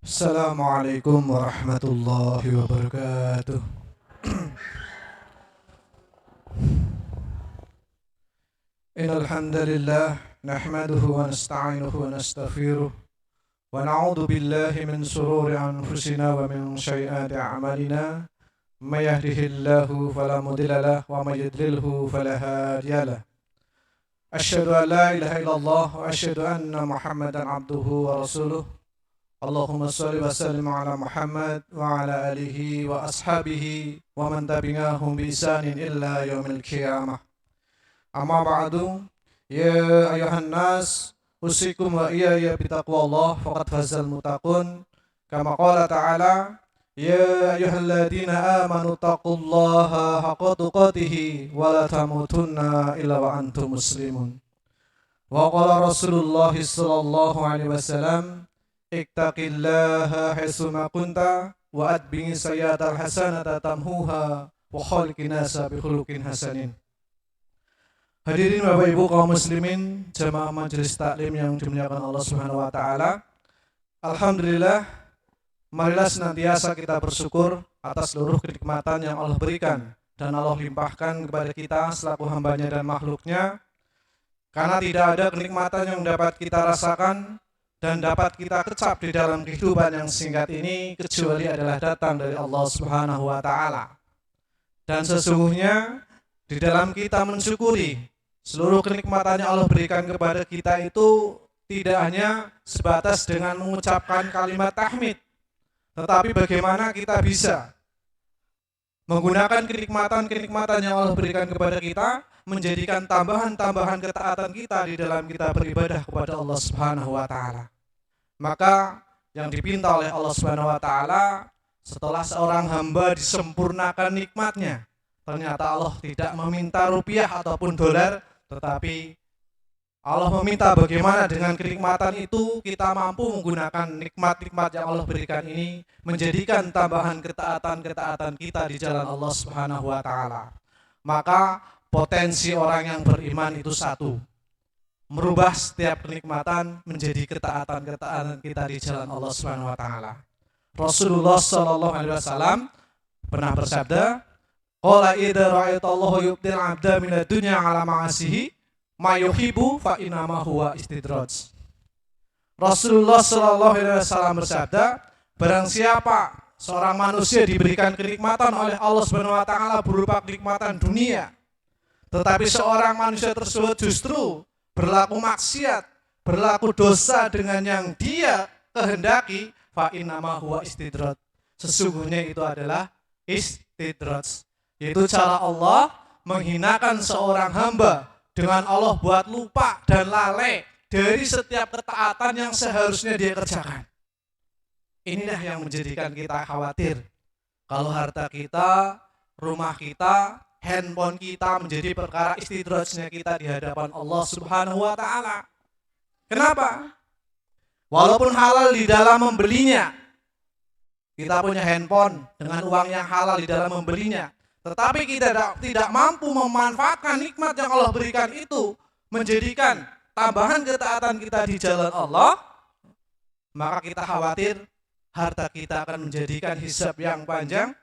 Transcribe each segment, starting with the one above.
Assalamualaikum warahmatullahi wabarakatuh. Innal hamdalillah nahmaduhu wa nasta'inuhu wa nastaghfiruh wa na'udzu billahi min shururi anfusina wa min sayyiati a'malina. May yahdihillahu fala mudilla lahu wa may yudlilhu fala hadiya lahu. Asyhadu an la ilaha illallah wa asyhadu anna Muhammadan abduhu wa rasuluh. Allahumma shalli wa sallim ala Muhammad wa ala alihi wa ashabihi wa man tabi'ahum bi ihsanin illa yaumil qiyamah. Amma ba'du, ya ayuhan nas, usikum wa iyaya bitaqwallah faqad fazal muttaqun. Kama qala ta'ala, ya ayyuhalladzina amanu taqullaha haqqa tuqatih wa la tamutunna illa wa antum muslimun. Wa qala Rasulullah sallallahu alaihi wasallam, ittaqillaha haitsuma kunta wa atbi'i sayyi'atal hasanata tamhuha wa khaliqin nasa bi khuluqin hasanin. Hadirin Bapak Ibu kaum muslimin jamaah majelis taklim yang dimuliakan Allah Subhanahu wa taala. Alhamdulillah, marilah senantiasa kita bersyukur atas seluruh kenikmatan yang Allah berikan dan Allah limpahkan kepada kita selaku hambanya dan makhluknya. Karena tidak ada kenikmatan yang dapat kita rasakan dan dapat kita kecap di dalam kehidupan yang singkat ini kecuali adalah datang dari Allah Subhanahu wa taala. Dan sesungguhnya di dalam kita mensyukuri seluruh kenikmatan yang Allah berikan kepada kita itu tidak hanya sebatas dengan mengucapkan kalimat tahmid, tetapi bagaimana kita bisa menggunakan kenikmatan-kenikmatan yang Allah berikan kepada kita menjadikan tambahan-tambahan ketaatan kita di dalam kita beribadah kepada Allah Subhanahu wa taala. Maka yang dipinta oleh Allah Subhanahu wa taala setelah seorang hamba disempurnakan nikmatnya, ternyata Allah tidak meminta rupiah ataupun dolar, tetapi Allah meminta bagaimana dengan kenikmatan itu kita mampu menggunakan nikmat-nikmat yang Allah berikan ini menjadikan tambahan ketaatan-ketaatan kita di jalan Allah Subhanahu wa taala. Maka potensi orang yang beriman itu satu, merubah setiap kenikmatan menjadi ketaatan-ketaatan kita di jalan Allah Subhanahu wa taala. Rasulullah sallallahu alaihi wasallam pernah bersabda, qala idza ra'aitallahu yubtil 'abda minad dunya 'ala ma'asihi ma yuhibbu fa innama huwa istidraj. Rasulullah sallallahu alaihi wasallam bersabda, barang siapa seorang manusia diberikan kenikmatan oleh Allah Subhanahu wa taala berupa kenikmatan dunia, tetapi seorang manusia tersebut justru berlaku maksiat, berlaku dosa dengan yang dia kehendaki, fa innama huwa istidraj. Sesungguhnya itu adalah istidraj, yaitu cara Allah menghinakan seorang hamba dengan Allah buat lupa dan lalai dari setiap ketaatan yang seharusnya dia kerjakan. Inilah yang menjadikan kita khawatir kalau harta kita, rumah kita, handphone kita menjadi perkara istidrajnya kita di hadapan Allah Subhanahu wa taala. Kenapa? Walaupun halal di dalam membelinya, kita punya handphone dengan uang yang halal di dalam membelinya, tetapi kita tidak mampu memanfaatkan nikmat yang Allah berikan itu menjadikan tambahan ketaatan kita di jalan Allah, maka kita khawatir harta kita akan menjadikan hisab yang panjang,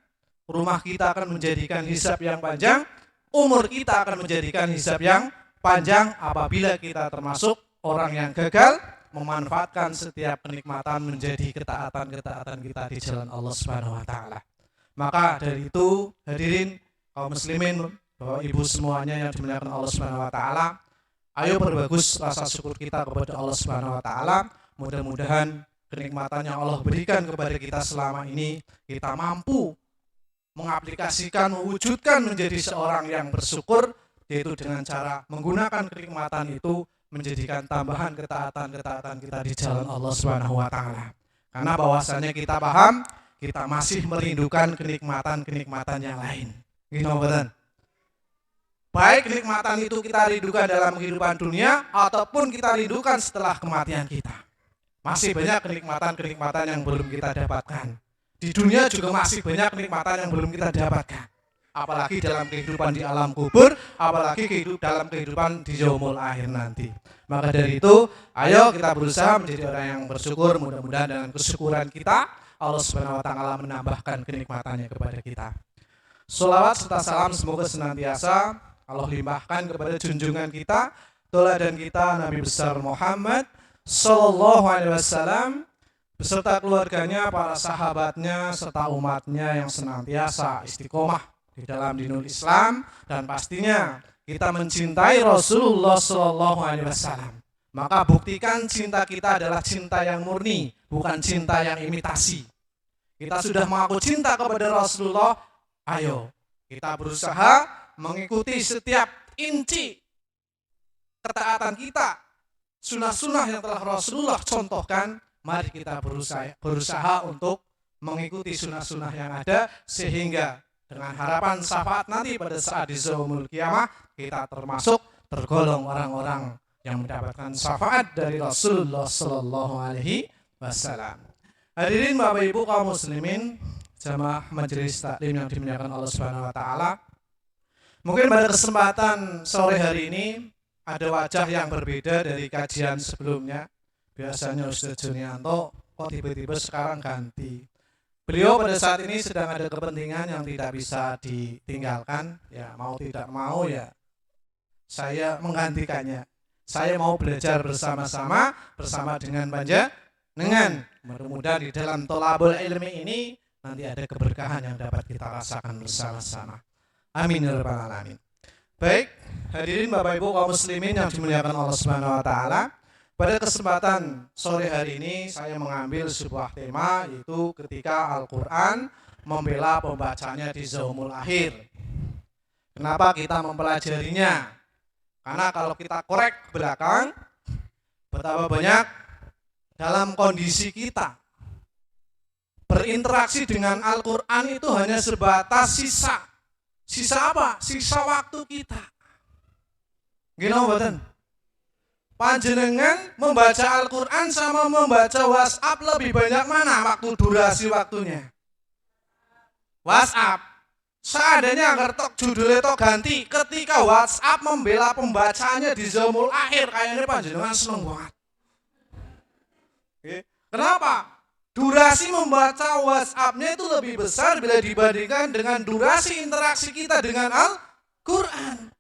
rumah kita akan menjadikan hisab yang panjang, umur kita akan menjadikan hisab yang panjang apabila kita termasuk orang yang gagal memanfaatkan setiap kenikmatan menjadi ketaatan-ketaatan kita di jalan Allah Subhanahu wa taala. Maka dari itu, hadirin kaum muslimin, Bapak Ibu semuanya yang dimuliakan Allah Subhanahu wa taala, ayo perbagus rasa syukur kita kepada Allah Subhanahu wa taala. Mudah-mudahan kenikmatan yang Allah berikan kepada kita selama ini kita mampu mengaplikasikan, mewujudkan menjadi seorang yang bersyukur, yaitu dengan cara menggunakan kenikmatan itu menjadikan tambahan ketaatan-ketaatan kita di jalan Allah Subhanahu wa taala. Karena bahwasanya kita paham, kita masih merindukan kenikmatan-kenikmatan yang lain. Gini betul. Baik kenikmatan itu kita rindukan dalam kehidupan dunia ataupun kita rindukan setelah kematian kita. Masih banyak kenikmatan-kenikmatan yang belum kita dapatkan. Di dunia juga masih banyak kenikmatan yang belum kita dapatkan. apalagi dalam kehidupan di alam kubur, apalagi dalam kehidupan di yaumul akhir nanti. Maka dari itu, ayo kita berusaha menjadi orang yang bersyukur. Mudah-mudahan dengan kesyukuran kita, Allah Subhanahu wa taala menambahkan kenikmatannya kepada kita. Sholawat serta salam semoga senantiasa Allah limpahkan kepada junjungan kita, tauladan kita, Nabi besar Muhammad sallallahu alaihi wasallam, beserta keluarganya, para sahabatnya, serta umatnya yang senantiasa istiqomah di dalam dinul Islam, dan pastinya kita mencintai Rasulullah sallallahu alaihi wasallam. Maka buktikan cinta kita adalah cinta yang murni, bukan cinta yang imitasi. Kita sudah mengaku cinta kepada Rasulullah, ayo kita berusaha mengikuti setiap inci ketaatan kita, sunnah-sunnah yang telah Rasulullah contohkan. Mari kita berusaha untuk mengikuti sunnah-sunnah yang ada, sehingga dengan harapan syafaat nanti pada saat di yaumul kiamah kita termasuk tergolong orang-orang yang mendapatkan syafaat dari Rasulullah sallallahu alaihi wasallam. Hadirin Bapak Ibu kaum muslimin, jamaah majelis taklim yang dimuliakan Allah Subhanahu wa taala. Mungkin pada kesempatan sore hari ini ada wajah yang berbeda dari kajian sebelumnya. Biasanya Ustaz Junianto, kok tiba-tiba sekarang ganti. Beliau pada saat ini sedang ada kepentingan yang tidak bisa ditinggalkan. Ya mau tidak mau ya saya menggantikannya. Saya mau belajar bersama-sama dengan panjenengan. Mudah-mudahan di dalam tholabul ilmi ini nanti ada keberkahan yang dapat kita rasakan bersama-sama. Amin ya rabbal alamin. Baik, hadirin Bapak Ibu kaum muslimin yang dimuliakan Allah Subhanahu wa taala. Pada kesempatan sore hari ini saya mengambil sebuah tema, yaitu ketika Al-Quran membela pembacanya di yaumul akhir. Kenapa kita mempelajarinya? Karena kalau kita korek ke belakang, betapa banyak dalam kondisi kita berinteraksi dengan Al-Quran itu hanya sebatas sisa. Sisa apa? Sisa waktu kita. Gini mboten? Panjenengan membaca Al-Quran sama membaca WhatsApp lebih banyak mana waktu durasi waktunya? WhatsApp. Seadanya agar tok judulnya tok ganti, ketika WhatsApp membela pembacanya di yaumul akhir, kayaknya panjenengan seneng banget. Kenapa? Durasi membaca WhatsApp-nya itu lebih besar bila dibandingkan dengan durasi interaksi kita dengan Al-Quran.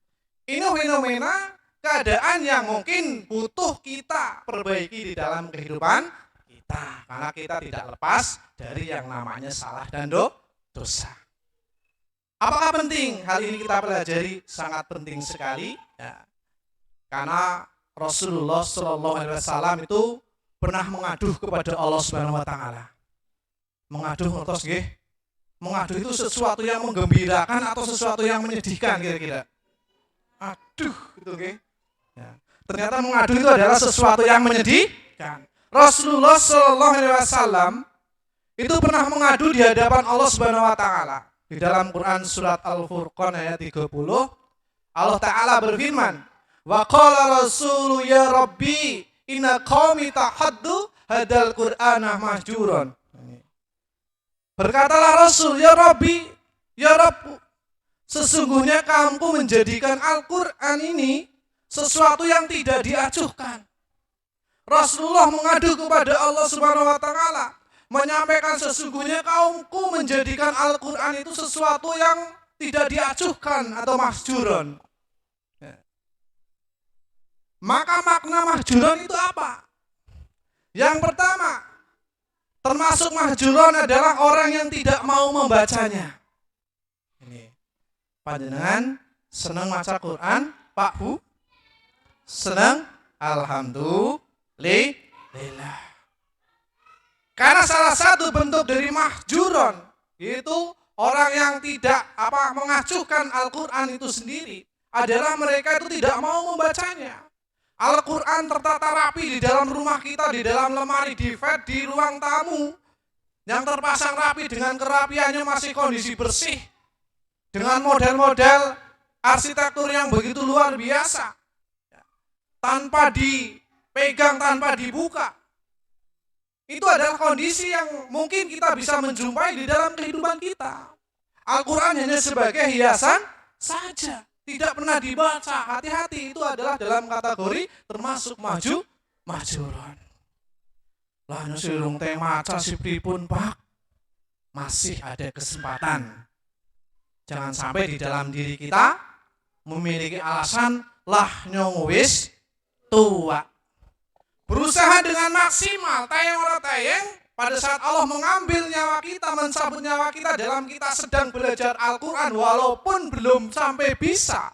Ini fenomena keadaan yang mungkin butuh kita perbaiki di dalam kehidupan kita, karena kita tidak lepas dari yang namanya salah dan dosa. Apakah penting hal ini kita pelajari? Sangat penting sekali ya. Karena Rasulullah sallallahu alaihi wasallam itu pernah mengaduh kepada Allah Subhanahu wa taala. Mengaduh terus nggih. Mengaduh itu sesuatu yang menggembirakan atau sesuatu yang menyedihkan kira-kira? Aduh, itu nggih. Ya. Ternyata mengadu itu adalah sesuatu yang menyedihkan. Rasulullah sallallahu alaihi wasallam itu pernah mengadu di hadapan Allah Subhanahu wa taala. Di dalam Quran surat Al-Furqan ayat 30, Allah taala berfirman, "Wa qala rasulu ya rabbi inna qaumi tahaddu hadal qur'ana mahjuran." Berkatalah Rasul, "Ya Rabbi, ya Rabb, sesungguhnya kaumku menjadikan Al-Qur'an ini sesuatu yang tidak diacuhkan." Rasulullah mengadu kepada Allah Subhanahu wa taala, menyampaikan sesungguhnya kaumku menjadikan Al-Qur'an itu sesuatu yang tidak diacuhkan atau mahjuron. Maka makna mahjuron itu apa? Yang pertama, termasuk mahjuron adalah orang yang tidak mau membacanya. Ini panjenengan senang baca Quran, Pak Bu? Senang? Alhamdulillah. Karena salah satu bentuk dari mahjuron yaitu orang yang tidak mengacuhkan Al-Quran itu sendiri adalah mereka itu tidak mau membacanya. Al-Quran tertata rapi di dalam rumah kita, di dalam lemari, di fat, di ruang tamu yang terpasang rapi dengan kerapiannya masih kondisi bersih, dengan model-model arsitektur yang begitu luar biasa, tanpa dipegang, tanpa dibuka. Itu adalah kondisi yang mungkin kita bisa menjumpai di dalam kehidupan kita. Al-Quran hanya sebagai hiasan saja, tidak pernah dibaca. Hati-hati, itu adalah dalam kategori termasuk majuron. Lah nyusulung teh maca si pripun Pak? Masih ada kesempatan. Jangan sampai di dalam diri kita memiliki alasan lah nyong wis tua. Berusaha dengan maksimal, tayang ora tayang, pada saat Allah mengambil nyawa kita, mencabut nyawa kita dalam kita sedang belajar Al-Quran, walaupun belum sampai bisa,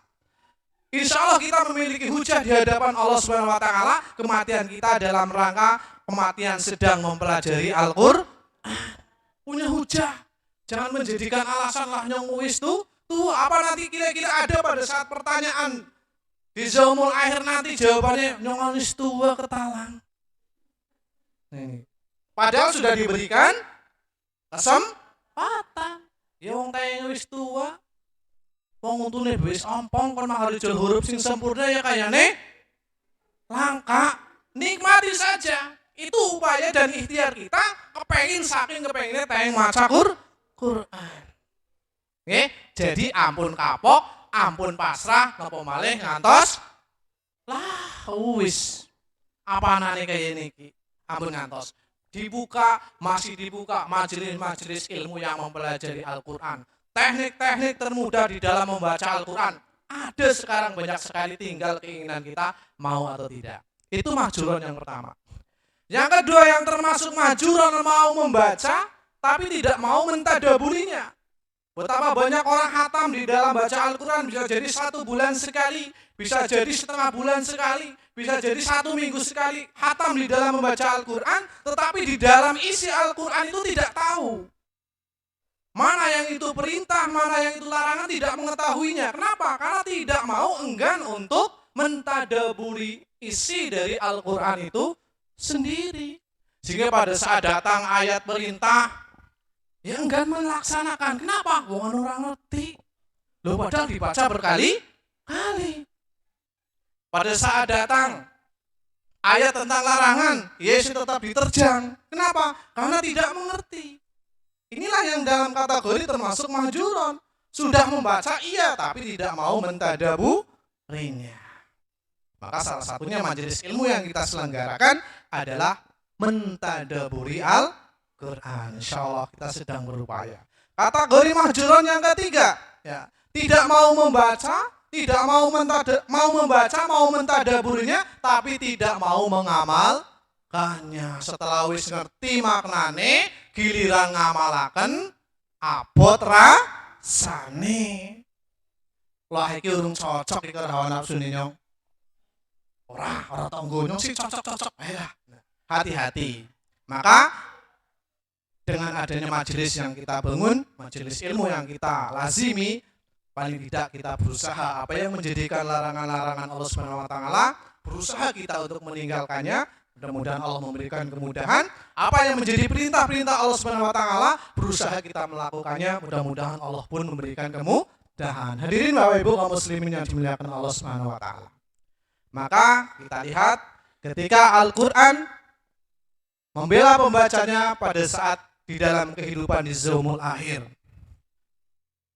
insya Allah kita memiliki hujah di hadapan Allah Subhanahu Wa Taala. Kematian kita dalam rangka kematian sedang mempelajari Al-Quran, punya hujah. Jangan menjadikan alasan lah nyong wis tuh apa nanti kira-kira ada pada saat pertanyaan di zaumul akhir nanti jawabannya nyong wis tua ketalang. Padahal sudah diberikan kesempatan. Ya wong tayang wis tua, wong untune wis ompong kon mah harus huruf sing sempurna ya kayane langka. Nikmati saja. Itu upaya dan ikhtiar kita saking kepenginnya tayang maca Quran. Nggih, jadi ampun kapok, ampun pasrah, napa malih ngantos lah wis apanane kaya niki. Ampun ngantos. Masih dibuka majelis-majelis ilmu yang mempelajari Al-Quran. Teknik-teknik termudah di dalam membaca Al-Quran ada sekarang banyak sekali, tinggal keinginan kita mau atau tidak. Itu majuron yang pertama. Yang kedua yang termasuk majuron mau membaca tapi tidak mau mentadaburinya. Betapa banyak orang khatam di dalam baca Al-Quran, bisa jadi 1 bulan sekali, bisa jadi setengah bulan sekali, bisa jadi 1 minggu sekali khatam di dalam membaca Al-Quran, tetapi di dalam isi Al-Quran itu tidak tahu. Mana yang itu perintah, mana yang itu larangan, tidak mengetahuinya. Kenapa? Karena tidak mau, enggan untuk mentadaburi isi dari Al-Quran itu sendiri. Sehingga pada saat datang ayat perintah, ya enggan melaksanakan. Kenapa? Wong orang ngerti. Loh padahal dibaca berkali-kali. Pada saat datang ayat tentang larangan, Yesus tetap diterjang. Kenapa? Karena tidak mengerti. Inilah yang dalam kategori termasuk majuron. Sudah membaca iya, tapi tidak mau mentadaburinya. Maka salah satunya majelis ilmu yang kita selenggarakan adalah mentadaburi Al-Quran. Insya Allah kita sedang berupaya. Kategori majuron yang ketiga, ya, tidak mau membaca, tidak mau membaca, mau mentadaburinya, tapi tidak mau mengamalkannya. Setelah wis ngerti maknane, giliran ngamalaken abot rasane. Lah iki urung cocok iki karo hawa nafsune nyong. Ora tonggo nyong sih cocok. Hati-hati. Maka dengan adanya majelis yang kita bangun, majelis ilmu yang kita lazimi, paling tidak kita berusaha apa yang menjadikan larangan-larangan Allah Subhanahu Wa Taala, berusaha kita untuk meninggalkannya. Mudah-mudahan Allah memberikan kemudahan. Apa yang menjadi perintah-perintah Allah Subhanahu Wa Taala, berusaha kita melakukannya. Mudah-mudahan Allah pun memberikan kemudahan. Hadirin Bapak Ibu kaum muslimin yang dimuliakan Allah Subhanahu Wa Taala. Maka kita lihat ketika Al-Quran membela pembacanya pada saat di dalam kehidupan di zaumul akhir.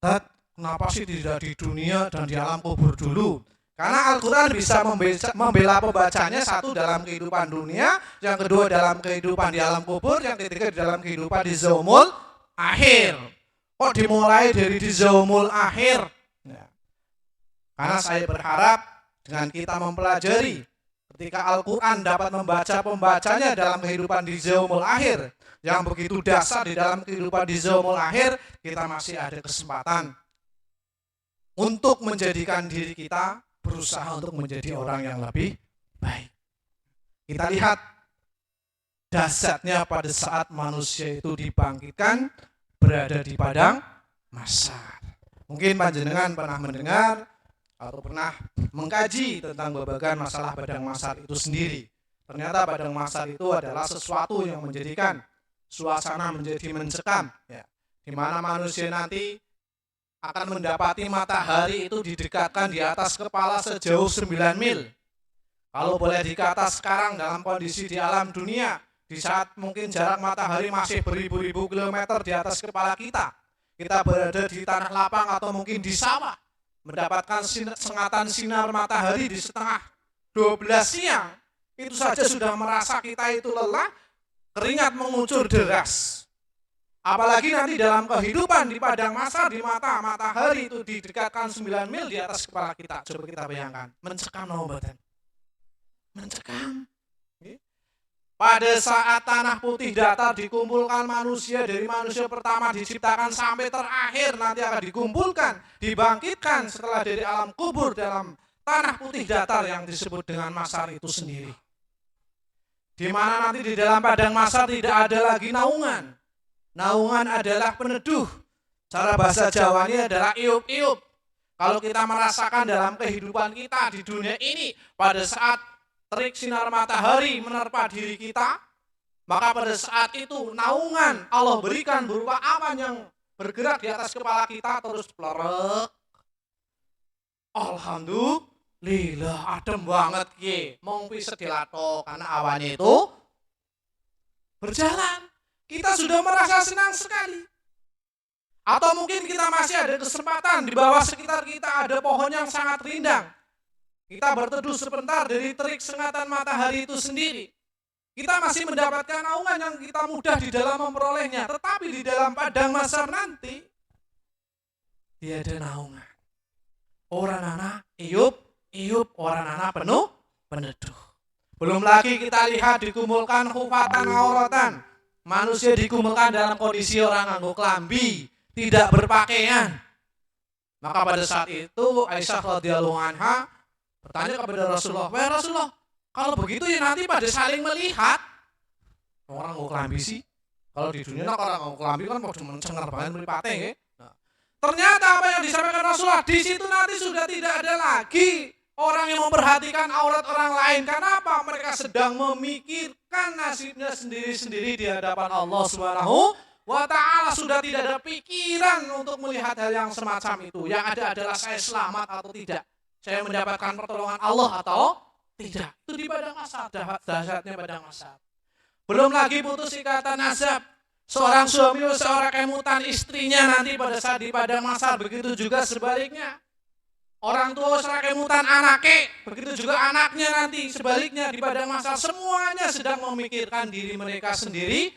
Kenapa sih tidak di dunia dan di alam kubur dulu? Karena Al-Quran bisa membela pembacanya, satu dalam kehidupan dunia, yang kedua dalam kehidupan di alam kubur, yang ketiga di dalam kehidupan di zaumul akhir. Kok dimulai dari di zaumul akhir? Ya. Karena saya berharap dengan kita mempelajari, ketika Al-Quran dapat membaca pembacanya dalam kehidupan di zaumul akhir, yang begitu dasar di dalam kehidupan di zaumul akhir, kita masih ada kesempatan untuk menjadikan diri kita berusaha untuk menjadi orang yang lebih baik. Kita lihat dahsyatnya pada saat manusia itu dibangkitkan berada di padang mahsyar. Mungkin panjenengan pernah mendengar atau pernah mengkaji tentang babagan masalah padang mahsyar itu sendiri. Ternyata padang mahsyar itu adalah sesuatu yang menjadikan suasana menjadi mencekam, ya, di mana manusia nanti akan mendapati matahari itu didekatkan di atas kepala sejauh 9 mil. Kalau boleh dikata sekarang dalam kondisi di alam dunia, di saat mungkin jarak matahari masih beribu-ribu kilometer di atas kepala kita, kita berada di tanah lapang atau mungkin di sawah, mendapatkan sengatan sinar matahari di setengah 12 siang, itu saja sudah merasa kita itu lelah, keringat mengucur deras. Apalagi nanti dalam kehidupan di padang mahsyar, di mata matahari itu didekatkan 9 mil di atas kepala kita. Coba kita bayangkan, mencekam badan. Mencekam. Pada saat tanah putih datar dikumpulkan manusia, dari manusia pertama diciptakan sampai terakhir nanti akan dikumpulkan, dibangkitkan setelah dari alam kubur dalam tanah putih datar yang disebut dengan mahsyar itu sendiri. Di mana nanti di dalam padang mahsyar tidak ada lagi naungan. Naungan adalah peneduh. Cara bahasa Jawanya adalah iup-iup. Kalau kita merasakan dalam kehidupan kita di dunia ini, pada saat terik sinar matahari menerpa diri kita, maka pada saat itu naungan Allah berikan berupa awan yang bergerak di atas kepala kita terus pelorok. Alhamdulillah, adem banget ki. Mong bisa dilato karena awannya itu berjalan. Kita sudah merasa senang sekali. Atau mungkin kita masih ada kesempatan di bawah sekitar kita ada pohon yang sangat rindang. Kita berteduh sebentar dari terik sengatan matahari itu sendiri. Kita masih mendapatkan naungan yang kita mudah di dalam memperolehnya. Tetapi di dalam padang mahsyar nanti, tiada naungan. Orang anak iup, orang anak penuh peneduh. Belum lagi kita lihat dikumpulkan khufatan auratan. Manusia dikumpulkan dalam kondisi orang nganggo klambi, tidak berpakaian. Maka pada saat itu Aisyah radhiyallahu anha bertanya kepada Rasulullah, "Wahai Rasulullah, kalau begitu ya nanti pada saling melihat." Orang nganggo klambi sih. Kalau di dunia orang nganggo klambi kan cuma cengar banget mripate nggih. Nah, ternyata apa yang disampaikan Rasulullah di situ nanti sudah tidak ada lagi orang yang memperhatikan aurat orang lain. Kenapa? Mereka sedang memikirkan nasibnya sendiri-sendiri di hadapan Allah Subhanahu wa ta'ala. Sudah tidak ada pikiran untuk melihat hal yang semacam itu. Yang ada adalah saya selamat atau tidak, saya mendapatkan pertolongan Allah atau tidak. Itu di padang mahsyar, dahsyatnya padang mahsyar. Belum lagi putus ikatan nasab. Seorang suami seorang kemutan istrinya nanti pada saat di padang mahsyar, begitu juga sebaliknya. Orang tua seorang kemutan anaknya, begitu juga anaknya nanti sebaliknya di padang mahsyar. Semuanya sedang memikirkan diri mereka sendiri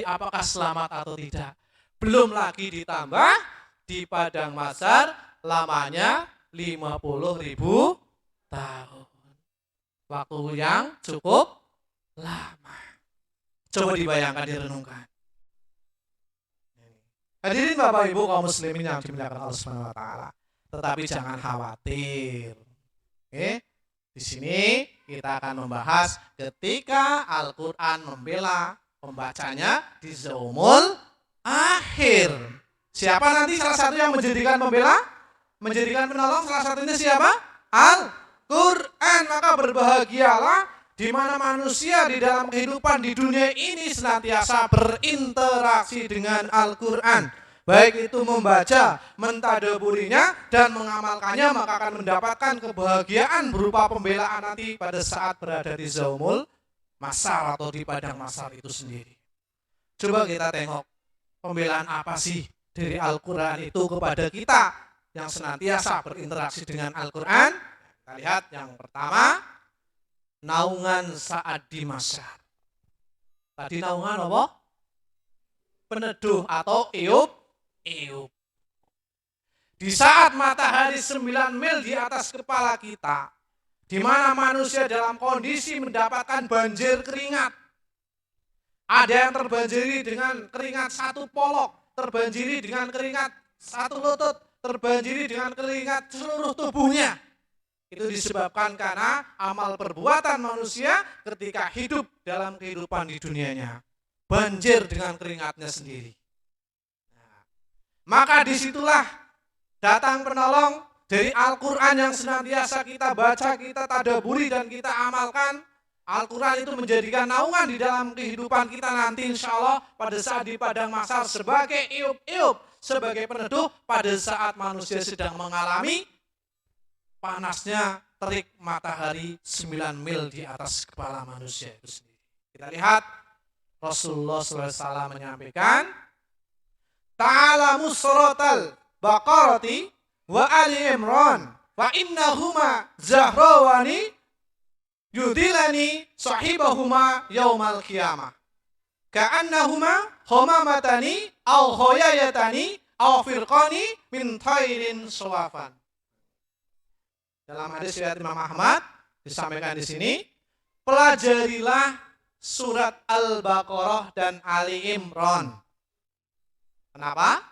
apakah selamat atau tidak. Belum lagi ditambah di padang mahsyar lamanya 50.000 tahun. Waktu yang cukup lama. Coba dibayangkan, direnungkan. Hadirin Bapak Ibu kaum muslimin yang dimuliakan Allah Subhanahu wa taala. Tetapi jangan khawatir. Oke? Di sini kita akan membahas ketika Al-Qur'an membela pembacanya di zaumul akhir. Siapa nanti salah satu yang menjadikan pembela? Menjadikan penolong salah satunya siapa? Al-Qur'an. Maka berbahagialah di mana manusia di dalam kehidupan di dunia ini senantiasa berinteraksi dengan Al-Qur'an. Baik itu membaca, mentadaburinya, dan mengamalkannya, maka akan mendapatkan kebahagiaan berupa pembelaan nanti pada saat berada di zaumul mahsyar atau di padang mahsyar itu sendiri. Coba kita tengok pembelaan apa sih dari Al-Qur'an itu kepada kita yang senantiasa berinteraksi dengan Al-Qur'an. Kita lihat yang pertama, naungan saat di mahsyar. Tadi naungan apa? Peneduh atau iup. Di saat matahari 9 mil di atas kepala kita, di mana manusia dalam kondisi mendapatkan banjir keringat. Ada yang terbanjiri dengan keringat satu polok, terbanjiri dengan keringat satu lutut, terbanjiri dengan keringat seluruh tubuhnya. Itu disebabkan karena amal perbuatan manusia ketika hidup dalam kehidupan di dunianya. Banjir dengan keringatnya sendiri. Maka disitulah datang penolong dari Al-Qur'an yang senantiasa kita baca, kita tadaburi, dan kita amalkan. Al-Qur'an itu menjadikan naungan di dalam kehidupan kita nanti insya Allah pada saat di padang mahsyar sebagai iup-iup, sebagai peneduh pada saat manusia sedang mengalami panasnya terik matahari 9 mil di atas kepala manusia itu sendiri. Kita lihat Rasulullah SAW menyampaikan, ta'alamu suratal Baqarati wa Ali Imran wa innahuma zahrawani yudilani sahibahuma yaumal qiyamah ka'annahuma homamatani au hoyayatani au firqani min thairin sawafan. Dalam hadis riwayat Imam Ahmad disampaikan di sini, pelajarilah surat Al-Baqarah dan Ali Imran. Kenapa?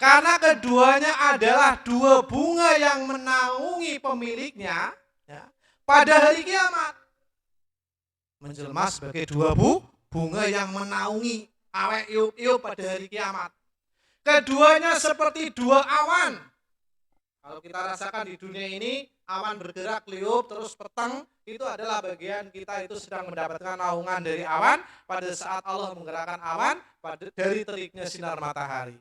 Karena keduanya adalah dua bunga yang menaungi pemiliknya ya, pada hari kiamat. Menjelma sebagai dua bunga yang menaungi awek iup-iup pada hari kiamat. Keduanya seperti dua awan. Kalau kita rasakan di dunia ini, awan bergerak, liup, terus peteng, itu adalah bagian kita itu sedang mendapatkan naungan dari awan pada saat Allah menggerakkan awan dari teriknya sinar matahari.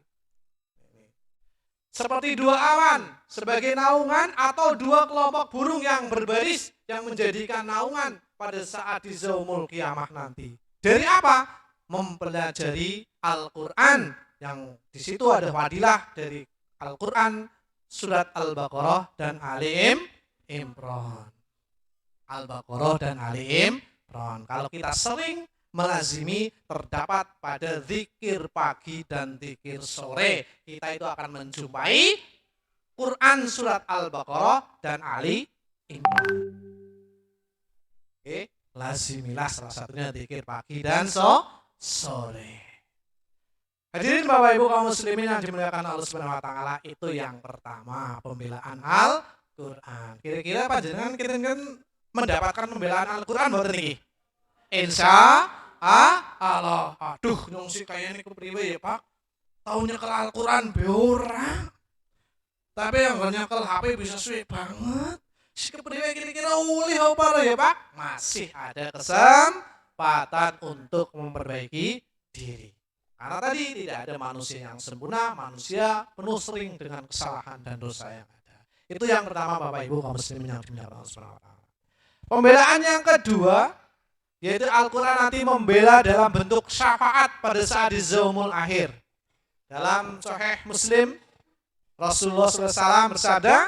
Seperti dua awan sebagai naungan atau dua kelompok burung yang berbaris yang menjadikan naungan pada saat di yaumul qiyamah nanti. Dari apa? Mempelajari Al-Quran, yang di situ ada fadilah dari Al-Quran, surat Al-Baqarah dan Ali Imran. Al-Baqarah dan Ali Imran. Kalau kita sering melazimi, terdapat pada zikir pagi dan zikir sore, kita itu akan menjumpai Quran surat Al-Baqarah dan Ali Imran. Oke, lazimilah salah satunya zikir pagi dan sore. Hadirin Bapak Ibu kaum muslimin yang dimuliakan Allah Subhanahu wa taala, itu yang pertama, pembelaan Al-Qur'an. Kira-kira panjenengan kita mendapatkan pembelaan Al-Qur'an mboten niki? Insya Allah. Aduh, nyong sih kayaknya kepriwe ya, Pak. Tahu nyekel Al-Qur'an be ora. Tapi yang nyekel HP bisa suwe banget. Si kepriwe kira-kira ulih apa ya, Pak? Masih ada kesempatan untuk memperbaiki diri. Karena tadi tidak ada manusia yang sempurna, manusia penuh sering dengan kesalahan dan dosa yang ada. Itu yang pertama Bapak Ibu kaum muslimin yang dimuliakan Allah Subhanahu wa taala. Pembelaan yang kedua, yaitu Al-Quran nanti membela dalam bentuk syafaat pada saat di yaumul akhir. Dalam Sahih Muslim, Rasulullah SAW bersabda,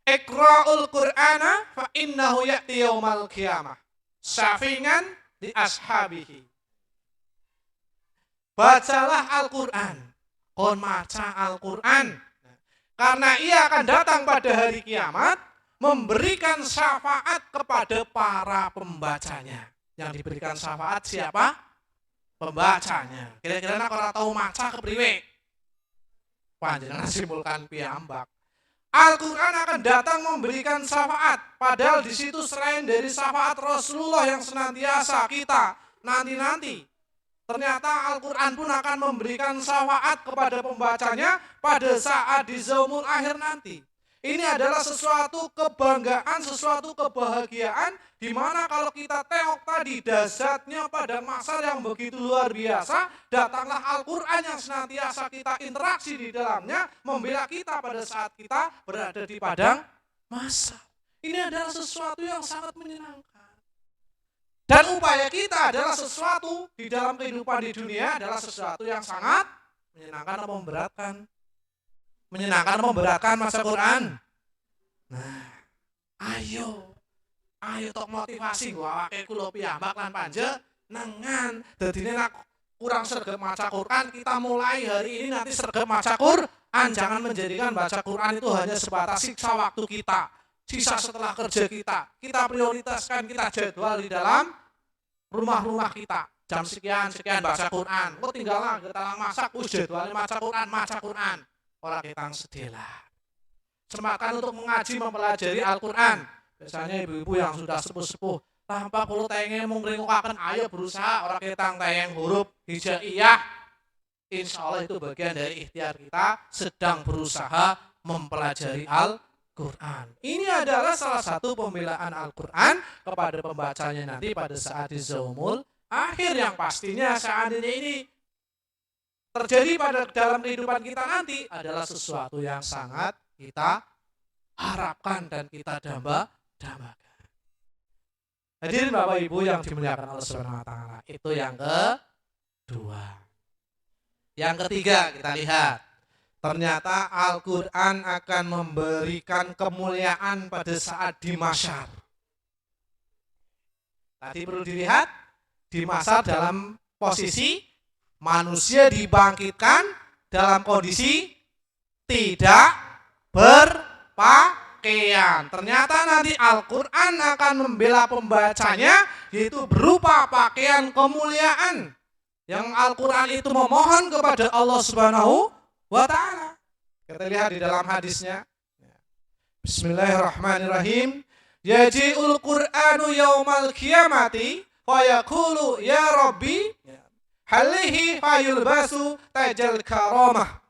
"Iqra'ul Qur'ana fa innahu ya'ti yaumal qiyamah syafi'an li ashabihi." Bacalah Al-Quran, kon maca Al-Quran, karena ia akan datang pada hari kiamat memberikan syafaat kepada para pembacanya. Yang diberikan syafaat siapa? Pembacanya. Kira-kira nak ora tahu maca kepriwe? Panjenengan simpulkan piyambak. Al-Quran akan datang memberikan syafaat, padahal di situ selain dari syafaat Rasulullah yang senantiasa kita nanti-nanti, ternyata Al-Quran pun akan memberikan syafaat kepada pembacanya pada saat di yaumul akhir nanti. Ini adalah sesuatu kebanggaan, sesuatu kebahagiaan, di mana kalau kita tengok tadi dahsyatnya pada masa yang begitu luar biasa, datanglah Al-Quran yang senantiasa kita interaksi di dalamnya, membela kita pada saat kita berada di padang masa. Ini adalah sesuatu yang sangat menyenangkan. Dan upaya kita adalah sesuatu di dalam kehidupan di dunia adalah sesuatu yang sangat menyenangkan atau memberatkan. Menyenangkan atau memberatkan masa Quran. Nah, ayo tok motivasi gua awake kula piyambak lan panjenengan. Dadine nek kurang sregep maca Quran, kita mulai hari ini nanti sregep maca Quran. Jangan menjadikan baca Quran itu hanya sebatas siksa waktu kita. Sisa setelah kerja kita prioritaskan, kita jadwal di dalam rumah-rumah kita. Jam sekian baca Quran. Kok tinggal talang masak, jadwalnya maca Quran. Orang kita sedihlah. Sempatkan untuk mengaji, mempelajari Al-Quran. Biasanya ibu-ibu yang sudah sepuh-sepuh, tanpa perlu tenge mengringukaken, ayo berusaha orang kita tayang huruf hijaiyah. Insya Allah itu bagian dari ikhtiar kita sedang berusaha mempelajari Al-Quran. Ini adalah salah satu pembelaan Al-Quran kepada pembacanya nanti pada saat di yaumul akhir, yang pastinya seandainya ini terjadi pada dalam kehidupan kita nanti adalah sesuatu yang sangat kita harapkan dan kita dambakan. Hadirin Bapak Ibu yang dimuliakan Allah Subhanahu wa taala, itu yang kedua. Yang ketiga kita lihat, ternyata Al-Quran akan memberikan kemuliaan pada saat di mahsyar. Tadi perlu dilihat, di mahsyar dalam posisi manusia dibangkitkan dalam kondisi tidak berpakaian. Ternyata nanti Al-Quran akan membela pembacanya, yaitu berupa pakaian kemuliaan. Yang Al-Quran itu memohon kepada Allah Subhanahu wa ta'ala. Kita lihat di dalam hadisnya. Bismillahirrahmanirrahim. Yaji'ul Qur'anu yaumal qiyamati wa yaqulu ya Rabbi halihi fayulbasu tajal karamah.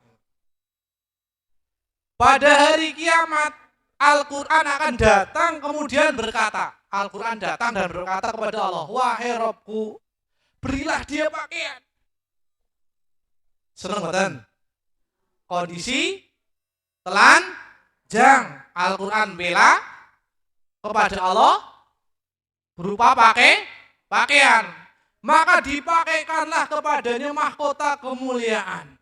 Pada hari kiamat Al-Quran akan datang kemudian berkata, Al-Quran datang dan berkata kepada Allah, wahai Rabbku, berilah dia pakaian. Senang betul. Kondisi telanjang. Al-Quran bela kepada Allah berupa pakaian. Maka dipakaikanlah kepadanya mahkota kemuliaan.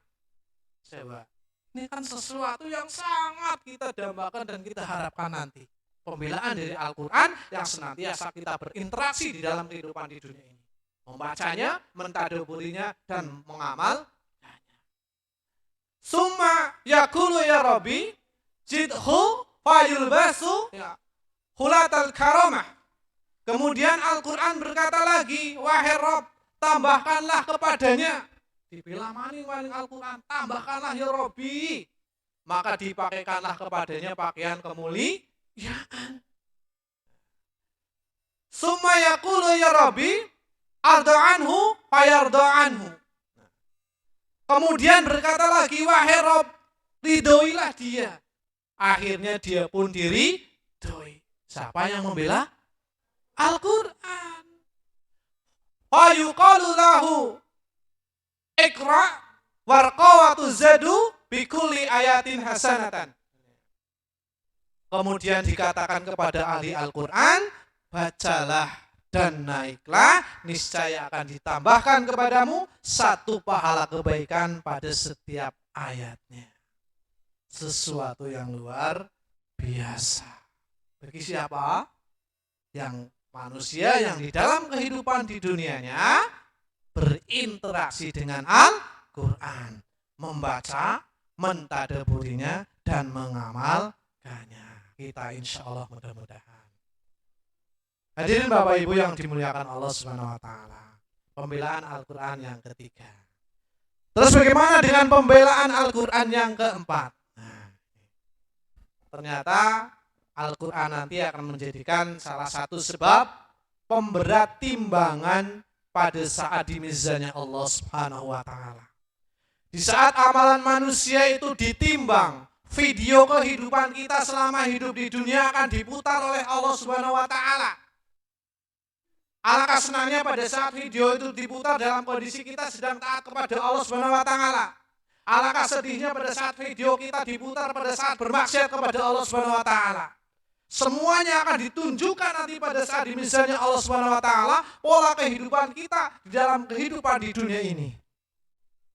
Coba. Ini kan sesuatu yang sangat kita dambakan dan kita harapkan nanti. Pembelaan dari Al-Quran yang senantiasa kita berinteraksi di dalam kehidupan di dunia ini. Membacanya, mentadaburinya, dan mengamalkannya. Summa yaqulu ya Rabbi jidhu fayulbasu hulatal karamah. Kemudian Al-Quran berkata lagi, wahai Rabb, tambahkanlah kepadanya. Dibilang maning-maning Al-Quran, tambahkanlah ya Rabbi. Maka dipakaikanlah kepadanya pakaian kemuliaan. Summa yaqulu ya Rabbi arda anhu fayarda anhu. Kemudian berkata lagi, wahai Rabb, ridhoilah dia. Akhirnya dia pun diridhoi. Siapa yang membela? Al-Quran. Wa yuqalu lahu Iqra warqawatu zadu bikulli ayatin hasanatan. Kemudian dikatakan kepada ahli Al-Quran, bacalah dan naiklah, niscaya akan ditambahkan kepadamu satu pahala kebaikan pada setiap ayatnya. Sesuatu yang luar biasa. Bagi siapa? Yang manusia yang di dalam kehidupan di dunianya berinteraksi dengan Al-Quran, membaca, mentadaburinya, dan mengamalkannya. Kita insya Allah mudah-mudahan. Hadirin Bapak Ibu yang dimuliakan Allah Subhanahu wa ta'ala. Pembelaan Al-Quran yang ketiga. Terus bagaimana dengan pembelaan Al-Quran yang keempat? Nah, ternyata Al-Quran nanti akan menjadikan salah satu sebab pemberat timbangan pada saat di mizannya Allah Subhanahu wa ta'ala. Di saat amalan manusia itu ditimbang, video kehidupan kita selama hidup di dunia akan diputar oleh Allah Subhanahu wa ta'ala. Alangkah senangnya pada saat video itu diputar dalam kondisi kita sedang taat kepada Allah Subhanahu wa ta'ala. Alangkah sedihnya pada saat video kita diputar pada saat bermaksiat kepada Allah Subhanahu wa ta'ala. Semuanya akan ditunjukkan nanti pada saat di mizannya Allah Subhanahu wa ta'ala pola kehidupan kita di dalam kehidupan di dunia ini.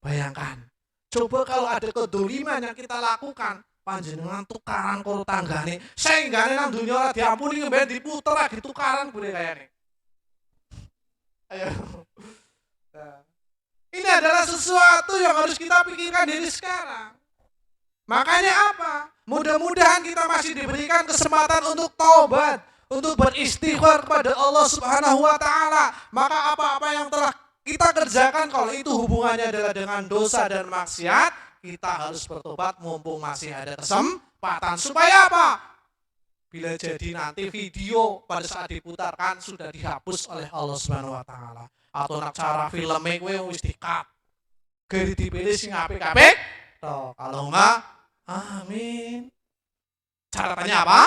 Bayangkan, coba kalau ada kedoliman yang kita lakukan, panjenengan tukaran karo tanggane, sehingga nang dunia ora diampuni ngembek diputer lagi tukaran boleh kayaknya. Ayo. Nah, ini adalah sesuatu yang harus kita pikirkan dari sekarang. Makanya apa? Mudah-mudahan kita masih diberikan kesempatan untuk taubat, untuk beristighfar kepada Allah Subhanahu wa ta'ala. Maka apa-apa yang telah kita kerjakan, kalau itu hubungannya adalah dengan dosa dan maksiat, kita harus bertobat mumpung masih ada kesempatan. Supaya apa? Bila jadi nanti video pada saat diputarkan sudah dihapus oleh Allah Subhanahu wa ta'ala. Atau nak cara filmnya kowe wis di-cut. Geri dipilih sing apik-apik. Toh, kalau enggak amin. Caratannya apa?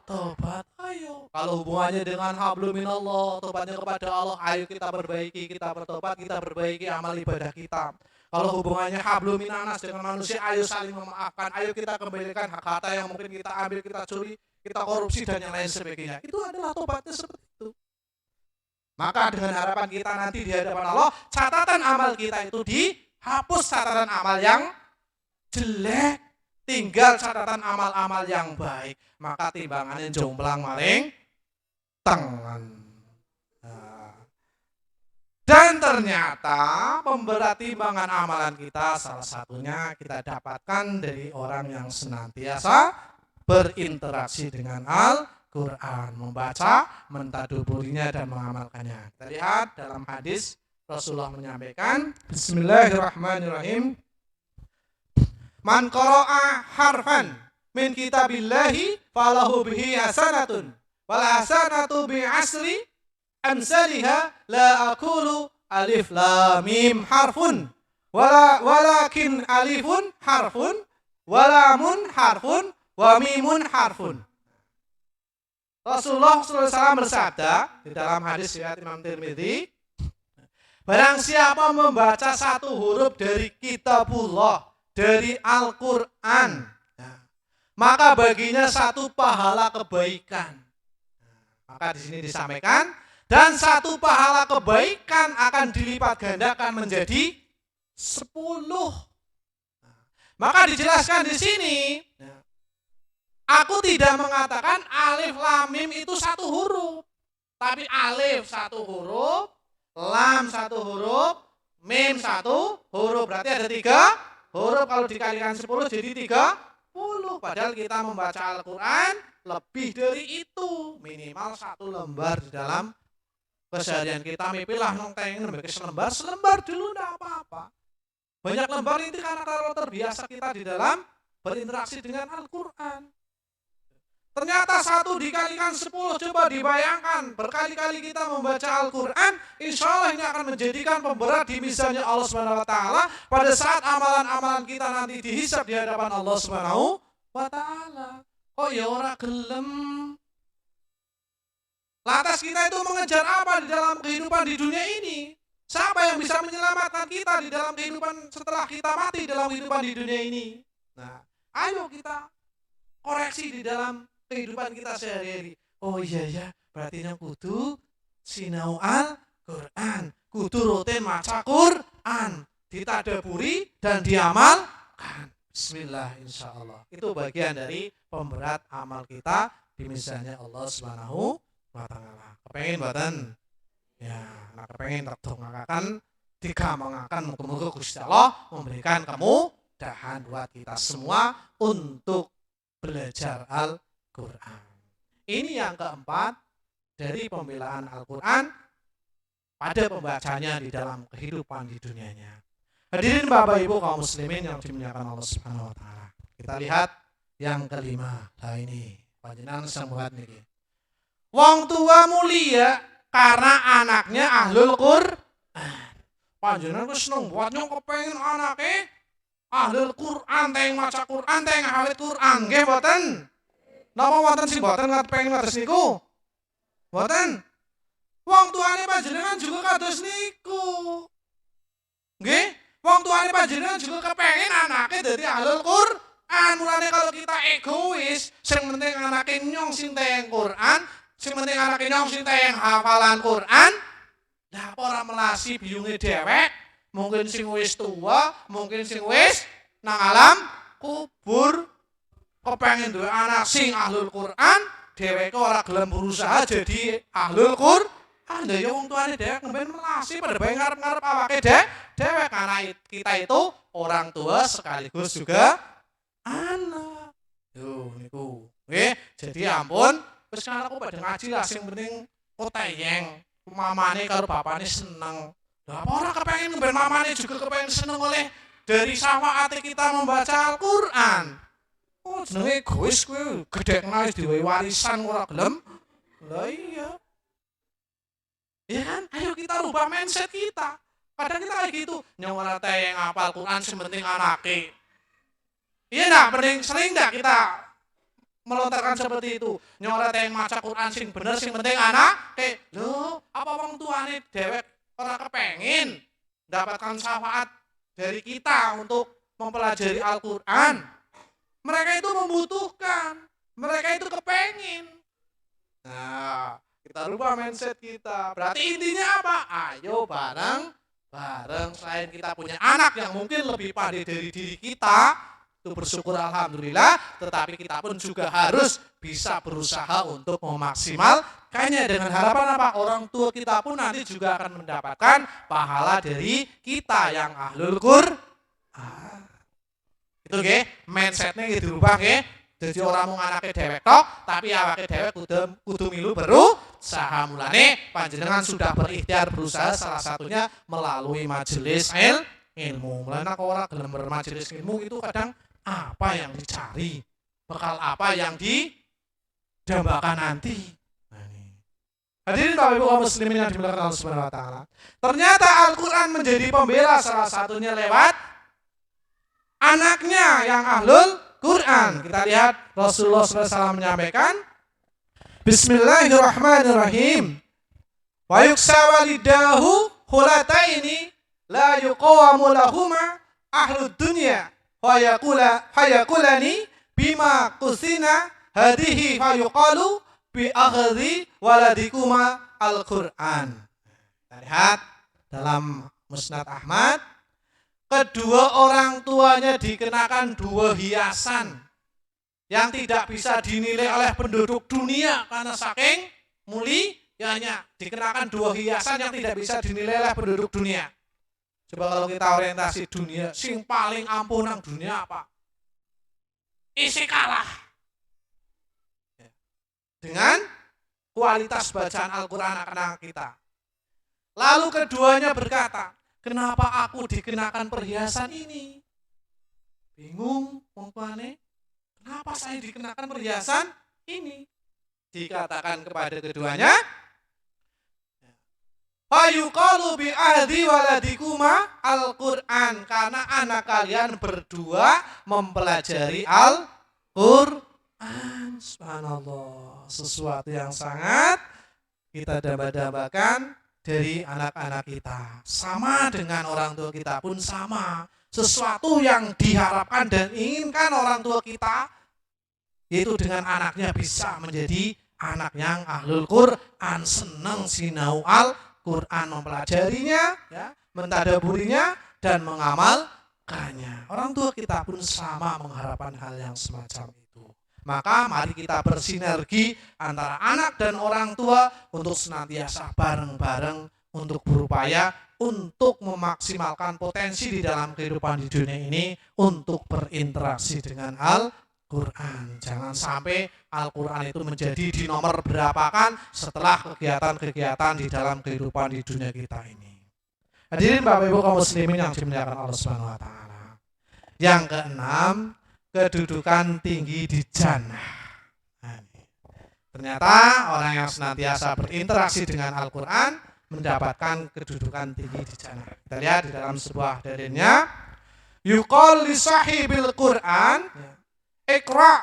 Tobat. Ayo. Kalau hubungannya dengan hablum minallah, tobatnya kepada Allah, ayo kita perbaiki, kita bertobat, kita perbaiki amal ibadah kita. Kalau hubungannya hablum minanas dengan manusia, ayo saling memaafkan, ayo kita kembalikan hak harta yang mungkin kita ambil, kita curi, kita korupsi dan yang lain sebagainya. Itu adalah tobatnya seperti itu. Maka dengan harapan kita nanti di hadapan Allah, catatan amal kita itu hapus catatan amal yang jelek, tinggal catatan amal-amal yang baik, maka timbangannya jomplang maring tangan. Dan ternyata pemberat timbangan amalan kita salah satunya kita dapatkan dari orang yang senantiasa berinteraksi dengan Al-Quran, membaca, mentadaburinya dan mengamalkannya. Kita lihat dalam hadis Rasulullah menyampaikan, Bismillahirrahmanirrahim. Man qara'a harfan min kitabillahi falahu bihi hasanatun wal hasanatu bi asri amsalha la aqulu alif lam mim harfun walakin alifun harfun walamun harfun wa mimun harfun. Rasulullah SAW bersabda di dalam hadis riwayat Imam Tirmidzi, barang siapa membaca satu huruf dari kitabullah, dari Al-Quran, maka baginya satu pahala kebaikan. Maka di sini disampaikan, dan satu pahala kebaikan akan dilipat gandakan menjadi 10. Maka dijelaskan di sini, aku tidak mengatakan alif lam mim itu satu huruf, tapi alif satu huruf, lam satu huruf, mim satu huruf. Berarti ada 3 huruf, kalau dikalikan 10 jadi 30. Padahal kita membaca Al-Quran lebih dari itu, minimal 1 lembar di dalam keseharian kita. Mipilah nong pengen selembar dulu enggak apa-apa. Banyak lembar ini karena kalau terbiasa kita di dalam berinteraksi dengan Al-Quran. Ternyata 1 dikalikan 10, coba dibayangkan berkali-kali kita membaca Al-Quran, insya Allah ini akan menjadikan pemberat di mizannya Allah SWT pada saat amalan-amalan kita nanti dihisab di hadapan Allah SWT. Oh ya ora gelem. Lantas kita itu mengejar apa di dalam kehidupan di dunia ini? Siapa yang bisa menyelamatkan kita di dalam kehidupan setelah kita mati dalam kehidupan di dunia ini? Nah, ayo kita koreksi di dalam kehidupan kita sehari-hari. Oh iya ya, berarti yang kudu sinau Al-Quran, kudu rutin maca Quran, ditadaburi dan diamalkan. Bismillah, insya Allah. Itu bagian dari pemberat amal kita di mizannya Allah Subhanahu wa Ta'ala. Kepengen buatan? Ya, nah kepengen terdongakakan, digamangakan, muga-muga Gusti Allah memberikan kemudahan buat kita semua untuk belajar Al-Quran. Ini yang keempat dari pembelaan Al-Quran pada pembacanya di dalam kehidupan di dunianya. Hadirin Bapak Ibu kaum muslimin yang dimuliakan Allah Subhanahu wa Ta'ala. Kita lihat yang kelima. Nah ini panjenengan sambuhat niki. Wong tua mulia karena anaknya ahlul Quran. Panjenengan wis seneng buat nyong kepengin anake ahlul Quran, teng maca Quran, teng hafid Quran, nggih mboten? Napa wonten sing mboten kepengin kados niku? Mboten. Wong tuane panjenengan juga kados niku. Nggih? Wong tuane panjenengan juga kepengin anake dadi ahlul Quran. Mulane kalau kita egois, sing penting anake nyong sing teng Quran, sing penting anake nyong sing teng hafalan Quran, lah ora melasi biyunge dhewek, mungkin sing wis tua, mungkin sing wis nang alam kubur, kepengin duwe anak sing ahlul Quran, dheweke ora gelem berusaha jadi ahlul Quran. Lha ya wong tuane dhewek ngemben melasi pada bae ngarep-ngarep awake dhewek, karena kita itu orang tua sekaligus juga anak. Yo niku. Nggih, jadi ampun, wis kan aku pada ngaji lah sing penting kotayeng. Mamane karo bapane seneng. Lah apa ora kepengin ngemben mamane juga kepengin seneng oleh dari syafaat kita membaca Al-Qur'an. Oh jenenge egois kowe, gedhekna wis diwehi warisan ora gelem. Lah iya. Ya kan? Ayo kita rubah mindset kita. Kadang kita kayak gitu, nyong ora tayeng hafal Quran sing penting anake. Iya enggak, penting sering enggak kita melontarkan seperti itu. Nyong ora tayeng maca Quran sing bener sing penting anake. Lho, apa wong tuane dhewek ora kepengin mendapatkan syafaat dari kita untuk mempelajari Al-Quran? Mereka itu membutuhkan, mereka itu kepengin. Nah, kita rubah mindset kita. Berarti intinya apa? Ayo bareng bareng. Selain kita punya anak yang mungkin lebih pandai dari diri kita, itu bersyukur alhamdulillah, tetapi kita pun juga harus bisa berusaha untuk memaksimalkannya dengan harapan apa? Orang tua kita pun nanti juga akan mendapatkan pahala dari kita yang ahlul Qur'an. Itu nggih, mindsetnya gitu dirubah nggih. Jadi orang mau anaknya dewek tok, tapi awake dewek kudu milu berusaha. Mulane panjenengan sudah berikhtiar berusaha, salah satunya melalui majelis ilmu. Mulane kok ora gelem bermajelis ilmu itu kadang apa yang dicari, bekal apa yang didambakan nanti. Hadirin Bapak Ibu kaum muslimin yang dimuliakan Allah Subhanahu wa taala. Ternyata Al-Qur'an menjadi pembela, salah satunya lewat anaknya yang ahlul Quran. Kita lihat Rasulullah SAW menyampaikan, Bismillahirrahmanirrahim. Wa yuksa walidahu hulataini la yuqawamu lahuma ahlud dunya wa yakulani bima kusina hadihi fa yuqalu bi akhdi waladikuma al-Quran. Kita lihat dalam Musnad Ahmad, kedua orang tuanya dikenakan dua hiasan yang tidak bisa dinilai oleh penduduk dunia karena saking mulianya. Dikenakan dua hiasan yang tidak bisa dinilai oleh penduduk dunia. Coba kalau kita orientasi dunia, sing paling ampuh nang dunia apa? Isi kalah dengan kualitas bacaan Al-Quran anak-anak kita. Lalu keduanya berkata, kenapa aku dikenakan perhiasan ini? Bingung, wong tuane. Kenapa saya dikenakan perhiasan ini? Dikatakan kepada keduanya, fayuqalu bi ahdi waladikuma al-Qur'an, karena anak kalian berdua mempelajari Al-Qur'an. Subhanallah, sesuatu yang sangat kita dambakan dari anak-anak kita. Sama dengan orang tua kita pun sama. Sesuatu yang diharapkan dan inginkan orang tua kita, yaitu dengan anaknya bisa menjadi anak yang ahlul Quran, senang sinau Al-Quran, mempelajarinya, ya, mentadaburinya, dan mengamalkannya. Orang tua kita pun sama mengharapkan hal yang semacam itu. Maka mari kita bersinergi antara anak dan orang tua untuk senantiasa bareng-bareng untuk berupaya untuk memaksimalkan potensi di dalam kehidupan di dunia ini untuk berinteraksi dengan Al-Quran. Jangan sampai Al-Quran itu menjadi di nomor berapakan setelah kegiatan-kegiatan di dalam kehidupan di dunia kita ini. Hadirin Bapak Ibu kaum muslimin yang dimuliakan Allah Subhanahu wa taala. Yang keenam, kedudukan tinggi di jannah. Ternyata orang yang senantiasa berinteraksi dengan Al-Quran mendapatkan kedudukan tinggi di jannah. Kita lihat di dalam sebuah dalilnya, yuqal li sahibil Quran, iqra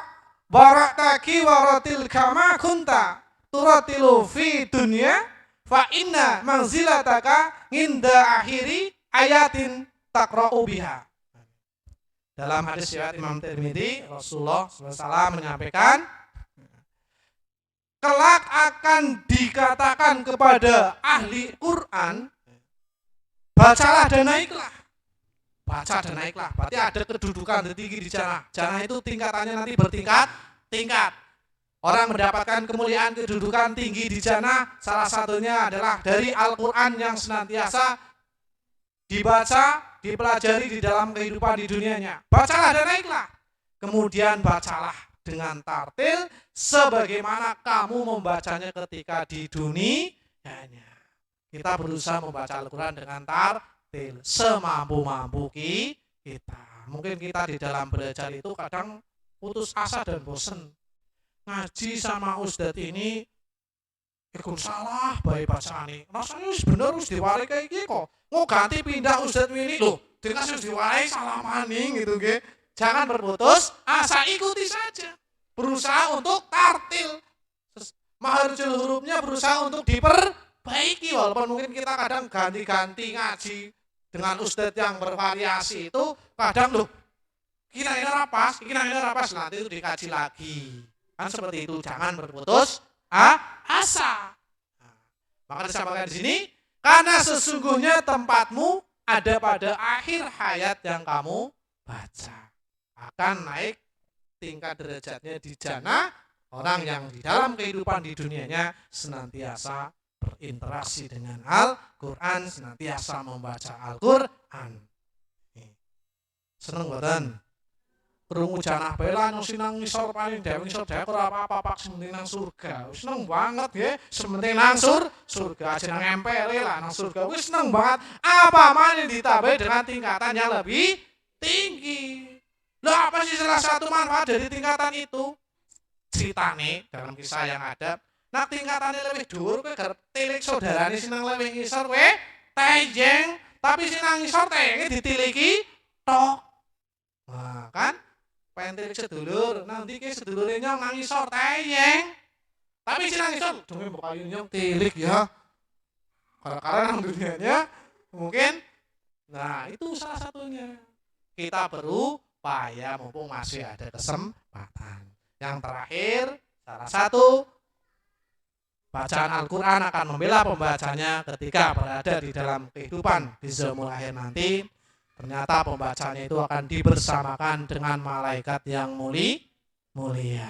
barataki waratil kama kunta turatilu fi dunya fa inna manzilataka inda akhiri ayatin taqra'u biha. Dalam hadis riwayat Imam Tirmidzi, Rasulullah SAW menyampaikan, kelak akan dikatakan kepada ahli Quran, bacalah dan naiklah. Baca dan naiklah. Berarti ada kedudukan tertinggi di jannah. Jannah itu tingkatannya nanti bertingkat-tingkat. Orang mendapatkan kemuliaan kedudukan tinggi di jannah, salah satunya adalah dari Al-Quran yang senantiasa dibaca, dipelajari di dalam kehidupan di dunianya. Bacalah dan naiklah. Kemudian bacalah dengan tartil sebagaimana kamu membacanya ketika di dunianya. Kita berusaha membaca Al-Quran dengan tartil semampu-mampu kita. Mungkin kita di dalam belajar itu kadang putus asa dan bosan. Ngaji sama ustadz ini ikut salah baik bacaan. Rasanya bener harus diwarai kayak gini kok. Mau ganti pindah ustadz ini loh, dengan harus diwarai salah maning gitu ge. Jangan berputus asa, ikuti saja. Berusaha untuk tartil. Maharujul hurufnya berusaha untuk diperbaiki, walaupun mungkin kita kadang ganti-ganti ngaji dengan ustadz yang bervariasi itu kadang loh kira-kira rapas, nanti itu dikaji lagi. Kan seperti itu, jangan berputus asa. Maka disampaikan di sini, Karena sesungguhnya tempatmu ada pada akhir hayat yang kamu baca. Akan naik tingkat derajatnya di jannah orang yang di dalam kehidupan di dunianya senantiasa berinteraksi dengan Al-Quran, senantiasa membaca Al-Quran. Seneng mboten? Krungu janah bela nang sinang ngisor paling dewe ngisor dewe ora apa-apa Pak sementing nang surga. Wis seneng banget nggih, sementing nang surga aja nang empere lah nang surga. Wis seneng banget. Apa maneh ditambah dengan tingkatan yang lebih tinggi. Lah apa sih salah satu manfaat dari tingkatan itu? Ceritane dalam kisah yang ada, nak tingkatannya lebih dhuwur kowe garep tilik saudarane sinang lewih ngisor kowe tenjeng, tapi sinang ngisor tenge ditiliki tok. Nah, kan pengen tilik sedulur, nanti ke sedulure nyong nang ngisor tenjeng. Tapi sinang ngisor demi mbok nyong tilik ya. Karena nang dunianya mungkin nah itu salah satunya. Kita berupaya mumpung masih ada kesempatan. Yang terakhir, salah satu bacaan Al-Quran akan membela pembacanya ketika berada di dalam kehidupan di zaman akhir nanti. Ternyata pembacanya itu akan dibersamakan dengan malaikat yang mulia.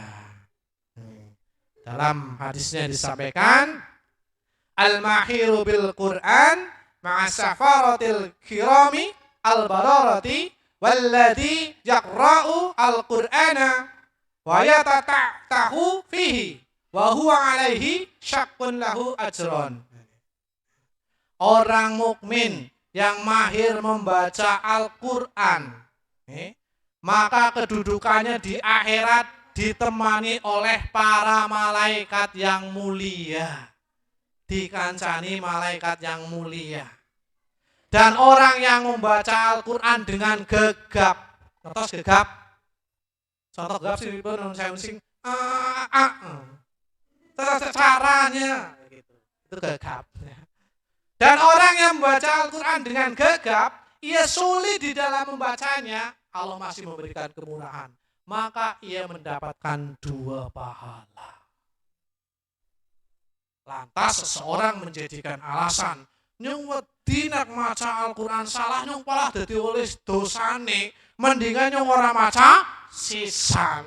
Dalam hadisnya disampaikan, Al-mahiru bil Quran ma'asafaratil kirami al-bararati walladhi yaqra'u al-Qur'ana wa yatata'tahu fihi wa huwa alaihi syakkun lahu ajron. Orang mukmin yang mahir membaca Al-Quran, maka kedudukannya di akhirat ditemani oleh para malaikat yang mulia, dikancani malaikat yang mulia. Dan orang yang membaca Al-Quran dengan gegap, ngertos gegap? Contoh gegap sih saya sing caranya gitu. Itu gegap. Dan orang yang membaca Al-Quran dengan gegap, ia sulit di dalam membacanya, Allah masih memberikan kemurahan. Maka ia mendapatkan 2 pahala. Lantas seseorang menjadikan alasan, nyong wedi nak maca Al-Quran salah nyong malah dadi oleh dosane, mendingan nyong ora maca sisan.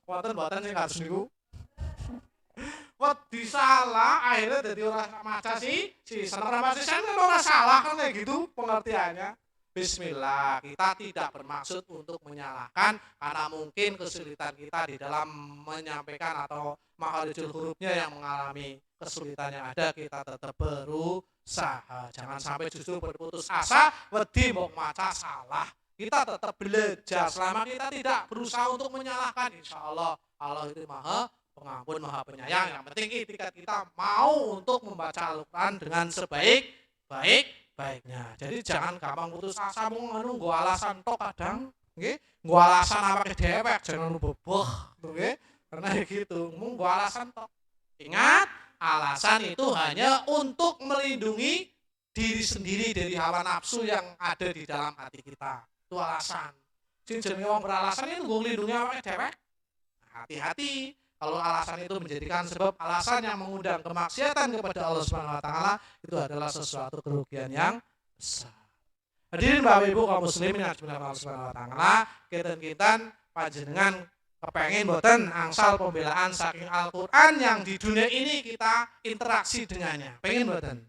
Wonten sing kados niku. Wedi salah akhirnya dadi ora maca sisan. Ora maca sisan kan ora salah kan kayak gitu pengertiannya. Bismillah, kita tidak bermaksud untuk menyalahkan karena mungkin kesulitan kita di dalam menyampaikan atau makharijul hurufnya yang mengalami kesulitan yang ada, kita tetap berusaha. Jangan sampai justru berputus asa, wedi mau maca salah. Kita tetap belajar selama kita tidak berusaha untuk menyalahkan. Insya Allah, Allah itu maha pengampun, maha penyayang. Yang penting ketika kita mau untuk membaca Al-Quran dengan sebaik-baiknya. Jadi jangan gampang putus asa nggo alasan tok kadang, nggih. Nggo alasan awake dewek, jangan beboh, nggih. Karena gitu, nggo alasan tok. Ingat, alasan itu hanya untuk melindungi diri sendiri dari hawa nafsu yang ada di dalam hati kita. Itu alasan. Sing jenenge wong beralasan itu nggo nglindungi awake dewek. Hati-hati. Kalau alasan itu menjadikan sebab alasan yang mengundang kemaksiatan kepada Allah Subhanahu wa taala, itu adalah sesuatu kerugian yang besar. Hadirin Bapak Ibu kaum muslimin yang dimuliakan Allah Subhanahu wa taala, kinten-kinten panjenengan kepengin boten angsal pembelaan saking Al-Qur'an yang di dunia ini kita interaksi dengannya. Pengen boten?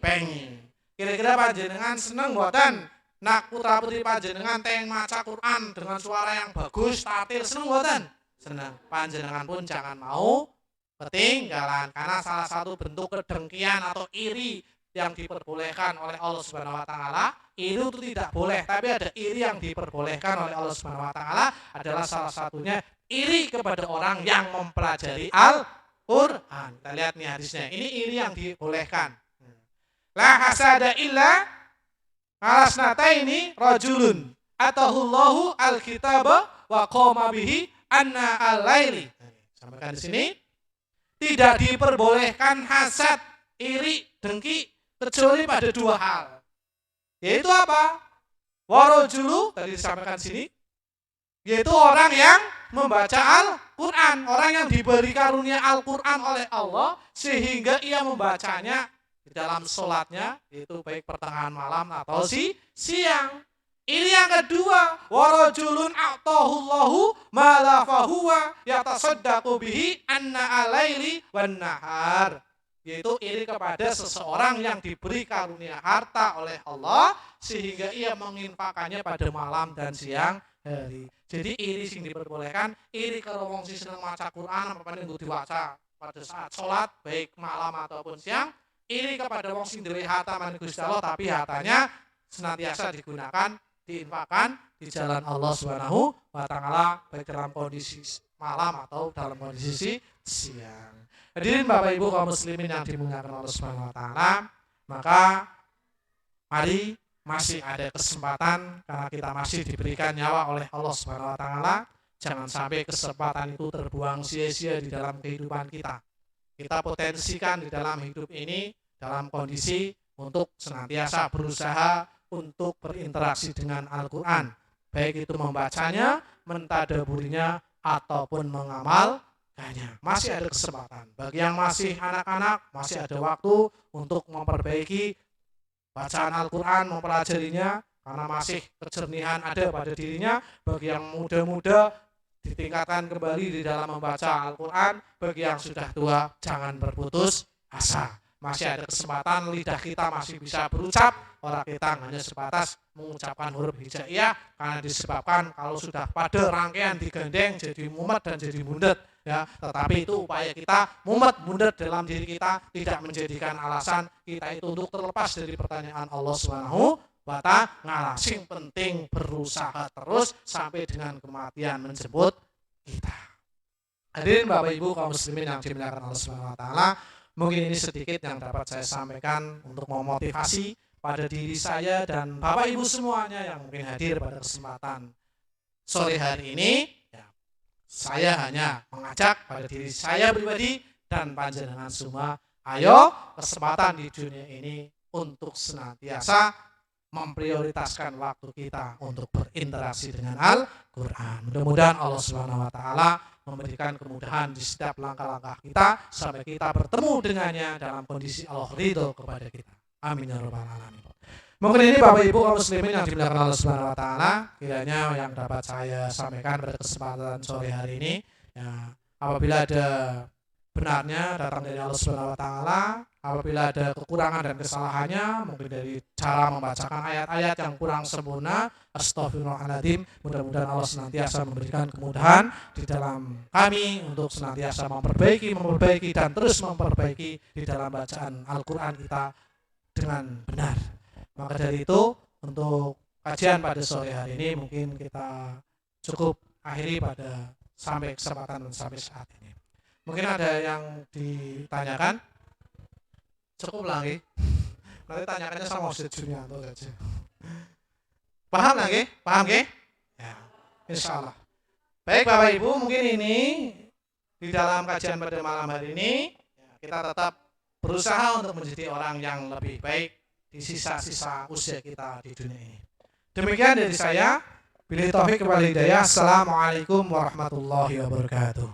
Pengen. Kira-kira panjenengan seneng boten nak putra-putri panjenengan teng maca Quran dengan suara yang bagus, tatil, seneng boten? Senang. Panjenengan pun jangan mau ketinggalan, karena salah satu bentuk kedengkian atau iri yang diperbolehkan oleh Allah Subhanahu wa taala itu tidak boleh, tapi ada iri yang diperbolehkan oleh Allah Subhanahu wa taala adalah salah satunya iri kepada orang yang mempelajari Al-Qur'an. Kita lihat nih hadisnya. Ini iri yang dibolehkan. La hasada illa alasnataini rajulun atahullahu al-kitaba wa qama bihi anna al-laili. Sampaikan di sini tidak diperbolehkan hasad, iri, dengki kecuali pada 2 hal. Yaitu apa? Warajulu tadi disampaikan di sini, yaitu orang yang membaca Al-Qur'an, orang yang diberi karunia Al-Qur'an oleh Allah sehingga ia membacanya di dalam sholatnya, itu baik pertengahan malam atau siang. Ini yang kedua, warajulun a'tahullahu ma fahuwa yatasaddaqu bihi anna alaili wan nahar. Yaitu iri kepada seseorang yang diberi karunia harta oleh Allah sehingga ia menginfakannya pada malam dan siang hari. Jadi iri sing diperbolehkan, iri kalau wong sing seneng maca Quran apa paling diwaca pada saat sholat baik malam ataupun siang, iri kepada wong sing duwe harta man Gusti Allah tapi hartanya senantiasa digunakan diinfakkan di jalan Allah Subhanahu wa taala baik dalam kondisi malam atau dalam kondisi siang. Hadirin Bapak Ibu kaum muslimin yang dimuliakan Allah Subhanahu wa taala, maka mari masih ada kesempatan karena kita masih diberikan nyawa oleh Allah Subhanahu wa taala, jangan sampai kesempatan itu terbuang sia-sia di dalam kehidupan kita. Kita potensikan di dalam hidup ini dalam kondisi untuk senantiasa berusaha untuk berinteraksi dengan Al-Qur'an, baik itu membacanya, mentadaburinya ataupun mengamalkannya. Masih ada kesempatan. Bagi yang masih anak-anak, masih ada waktu untuk memperbaiki bacaan Al-Quran, mempelajarinya, karena masih kejernihan ada pada dirinya. Bagi yang muda-muda, ditingkatkan kembali di dalam membaca Al-Quran. Bagi yang sudah tua, jangan berputus asa. Masih ada kesempatan, lidah kita masih bisa berucap, orang kita hanya sebatas mengucapkan huruf hijaiyah, karena disebabkan kalau sudah pada rangkaian digandeng jadi mumet dan jadi bundet. Ya, tetapi itu upaya kita mumet bundet dalam diri kita tidak menjadikan alasan kita itu untuk terlepas dari pertanyaan Allah Subhanahu wa taala. Sing penting berusaha terus sampai dengan kematian menjemput kita. Hadirin Bapak Ibu kaum muslimin yang dimuliakan Allah Subhanahu wa taala, mungkin ini sedikit yang dapat saya sampaikan untuk memotivasi pada diri saya dan Bapak Ibu semuanya yang mungkin hadir pada kesempatan sore hari ini. Saya hanya mengajak pada diri saya pribadi dan panjenengan semua, ayo kesempatan di dunia ini untuk senantiasa memprioritaskan waktu kita untuk berinteraksi dengan Al-Quran. Mudah-mudahan Allah Subhanahu wa taala memberikan kemudahan di setiap langkah-langkah kita sampai kita bertemu dengannya dalam kondisi Allah ridho kepada kita. Amin ya rabbal alamin. Mungkin ini Bapak Ibu kaum muslimin yang dimuliakan Allah Subhanahu wa taala, kiranya yang dapat saya sampaikan pada kesempatan sore hari ini. Ya, apabila ada benarnya datang dari Allah Subhanahu wa taala, apabila ada kekurangan dan kesalahannya mungkin dari cara membacakan ayat-ayat yang kurang sempurna, astagfirullahaladzim. Mudah-mudahan Allah senantiasa memberikan kemudahan di dalam kami untuk senantiasa memperbaiki dan terus memperbaiki di dalam bacaan Al-Quran kita dengan benar. Maka dari itu untuk kajian pada sore hari ini mungkin kita cukup akhiri pada sampai kesempatan sampai saat ini. Mungkin ada yang ditanyakan? Cukup lagi. Nanti tanyakannya sama Ustaz Junianto saja. Paham lagi? Paham ke? Ya, insya Allah. Baik Bapak Ibu, mungkin ini di dalam kajian pada malam hari ini kita tetap berusaha untuk menjadi orang yang lebih baik di sisa-sisa usia kita di dunia ini. Demikian dari saya. Billahi taufik wal hidayah. Assalamualaikum warahmatullahi wabarakatuh.